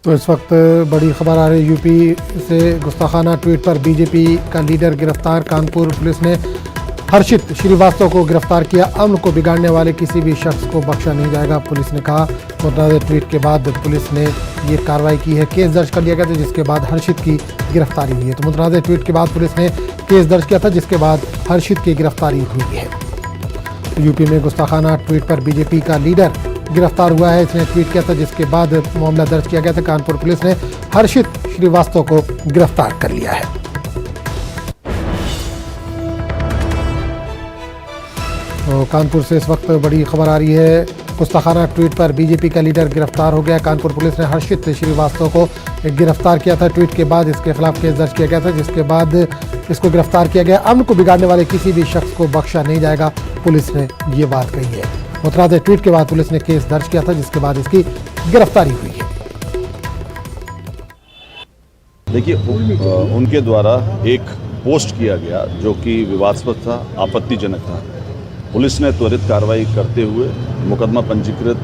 तो इस वक्त बड़ी खबर आ रही यूपी से। गुस्ताखाना ट्वीट पर बीजेपी का लीडर गिरफ्तार। कानपुर पुलिस ने हर्षित श्रीवास्तव को गिरफ्तार किया। अमन को बिगाड़ने वाले किसी भी शख्स को बख्शा नहीं जाएगा, पुलिस ने कहा। मुतनाज़ ट्वीट के बाद पुलिस ने ये कार्रवाई की है। केस दर्ज कर लिया गया था, जिसके बाद हर्षित की गिरफ्तारी हुई है। तो मुतनाज़ ट्वीट के बाद पुलिस ने केस दर्ज किया था, जिसके बाद हर्षित की गिरफ्तारी हुई है। यूपी में गुस्ताखाना ट्वीट पर बीजेपी का लीडर गिरफ्तार हुआ है। इसने ट्वीट किया था, जिसके बाद मामला दर्ज किया गया था। कानपुर पुलिस ने हर्षित श्रीवास्तव को गिरफ्तार कर लिया है। तो कानपुर से इस वक्त बड़ी खबर आ रही है। गुस्ताखाना ट्वीट पर बीजेपी का लीडर गिरफ्तार हो गया। कानपुर पुलिस ने हर्षित श्रीवास्तव को गिरफ्तार किया था। ट्वीट के बाद इसके खिलाफ केस दर्ज किया गया था, जिसके बाद इसको गिरफ्तार किया गया। अमन को बिगाड़ने वाले किसी भी शख्स को बख्शा नहीं जाएगा, पुलिस ने ये बात कही है। मुतनाज़ ट्वीट के बाद पुलिस ने केस दर्ज किया था, जिसके बाद इसकी गिरफ्तारी हुई है। देखिए, उनके द्वारा एक पोस्ट किया गया जो कि विवादास्पद था, आपत्तिजनक था। पुलिस ने त्वरित कार्रवाई करते हुए मुकदमा पंजीकृत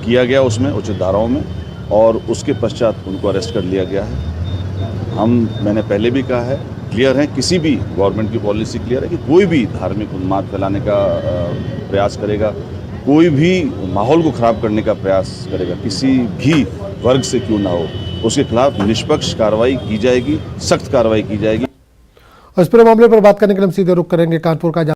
किया गया उसमें उचित धाराओं में, और उसके पश्चात उनको अरेस्ट कर लिया गया है। मैंने पहले भी कहा है, क्लियर है, किसी भी गवर्नमेंट की पॉलिसी क्लियर है कि कोई भी धार्मिक उन्माद फैलाने का प्रयास करेगा, कोई भी माहौल को ख़राब करने का प्रयास करेगा, किसी भी वर्ग से क्यों ना हो, उसके खिलाफ निष्पक्ष कार्रवाई की जाएगी, सख्त कार्रवाई की जाएगी। इस पूरे मामले पर बात करने के लिए हम सीधे रुख करेंगे कानपुर का।